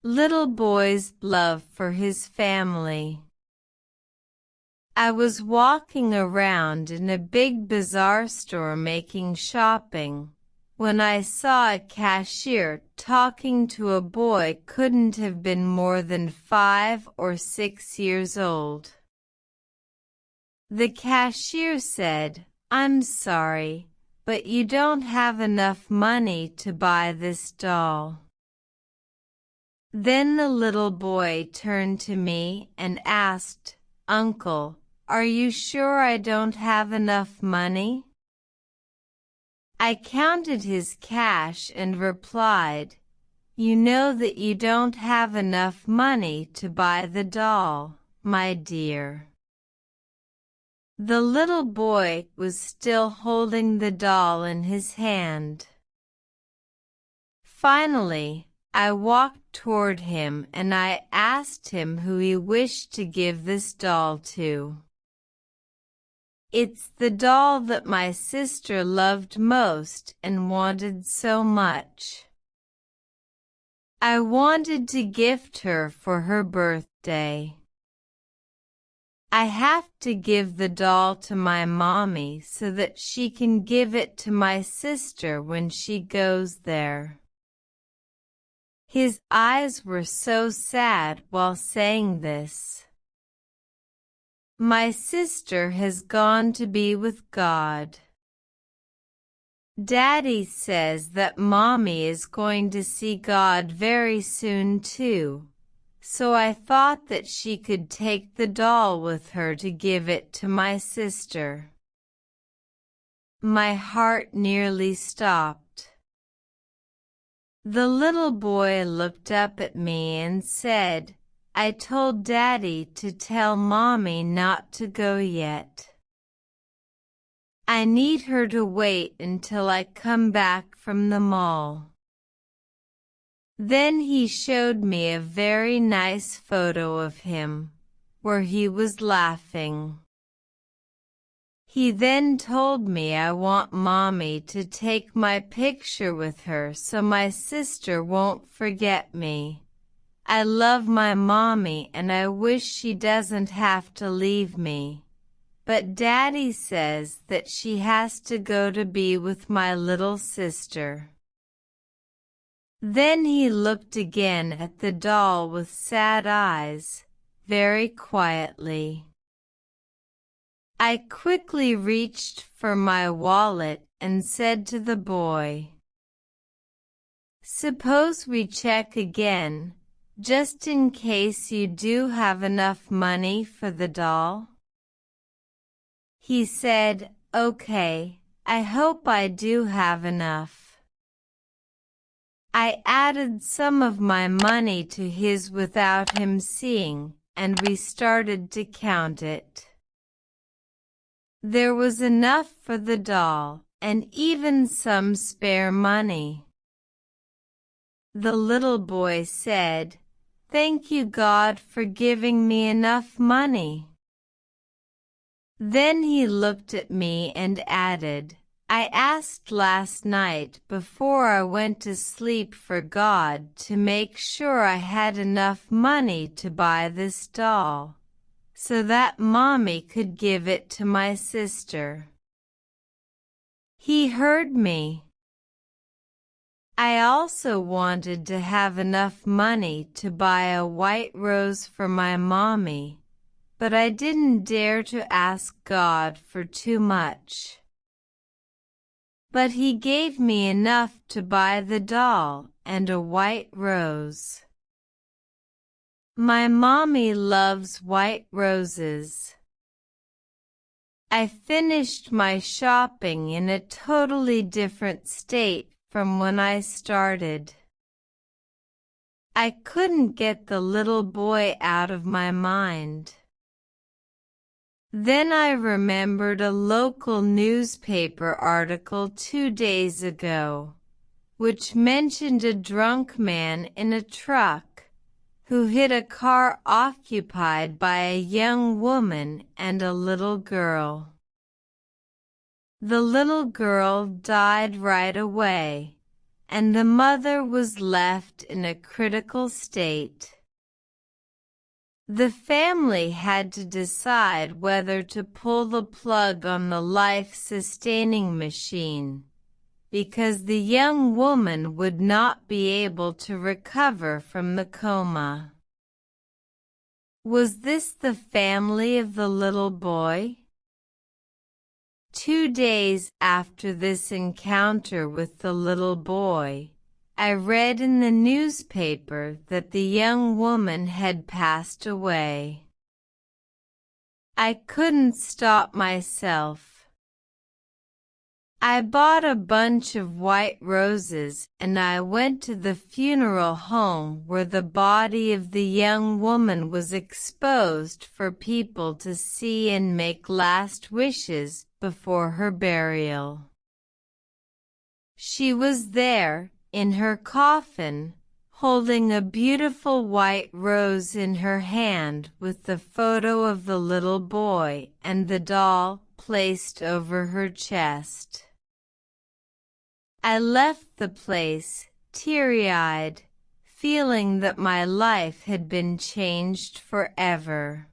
Little boy's love for his family. I was walking around in a big bazaar store making shopping, when I saw a cashier talking to a boy couldn't have been more than 5 or 6 years old. The cashier said, "I'm sorry, but you don't have enough money to buy this doll." Then the little boy turned to me and asked, "Uncle, are you sure I don't have enough money?" I counted his cash and replied, "You know that you don't have enough money to buy the doll, my dear." The little boy was still holding the doll in his hand. Finally, I walked toward him and I asked him who he wished to give this doll to. "It's the doll that my sister loved most and wanted so much. I wanted to gift her for her birthday. I have to give the doll to my mommy so that she can give it to my sister when she goes there." His eyes were so sad while saying this. My sister has gone to be with God. Daddy says that Mommy is going to see God very soon too, so I thought that she could take the doll with her to give it to my sister. My heart nearly stopped. The little boy looked up at me and said, "I told Daddy to tell Mommy not to go yet. I need her to wait until I come back from the mall." Then he showed me a very nice photo of him, where he was laughing. He then told me I want Mommy to take my picture with her so my sister won't forget me. I love my Mommy and I wish she doesn't have to leave me. But Daddy says that she has to go to be with my little sister. Then he looked again at the doll with sad eyes, very quietly. I quickly reached for my wallet and said to the boy, "Suppose we check again, just in case you do have enough money for the doll?" He said, "Okay, I hope I do have enough." I added some of my money to his without him seeing, and we started to count it. There was enough for the doll, and even some spare money. The little boy said, "Thank you, God, for giving me enough money." Then he looked at me and added, "I asked last night before I went to sleep for God to make sure I had enough money to buy this doll, so that Mommy could give it to my sister." He heard me. I also wanted to have enough money to buy a white rose for my Mommy, but I didn't dare to ask God for too much. But he gave me enough to buy the doll and a white rose. My Mommy loves white roses. I finished my shopping in a totally different state from when I started. I couldn't get the little boy out of my mind. Then I remembered a local newspaper article 2 days ago, which mentioned a drunk man in a truck who hit a car occupied by a young woman and a little girl. The little girl died right away, and the mother was left in a critical state. The family had to decide whether to pull the plug on the life-sustaining machine, because the young woman would not be able to recover from the coma. Was this the family of the little boy? 2 days after this encounter with the little boy, I read in the newspaper that the young woman had passed away. I couldn't stop myself. I bought a bunch of white roses and I went to the funeral home where the body of the young woman was exposed for people to see and make last wishes before her burial. She was there, in her coffin, holding a beautiful white rose in her hand with the photo of the little boy and the doll placed over her chest. I left the place, teary-eyed, feeling that my life had been changed forever.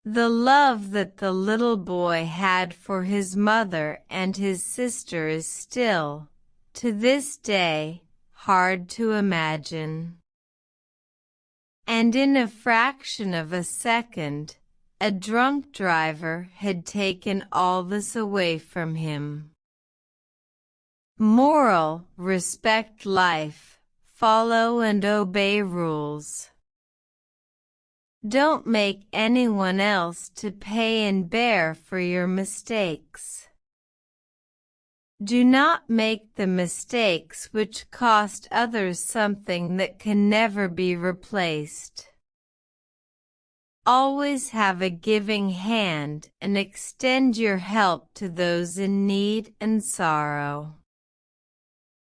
The love that the little boy had for his mother and his sister is still, to this day, hard to imagine. And in a fraction of a second, a drunk driver had taken all this away from him. Moral: respect life, follow and obey rules. Don't make anyone else to pay and bear for your mistakes. Do not make the mistakes which cost others something that can never be replaced. Always have a giving hand and extend your help to those in need and sorrow.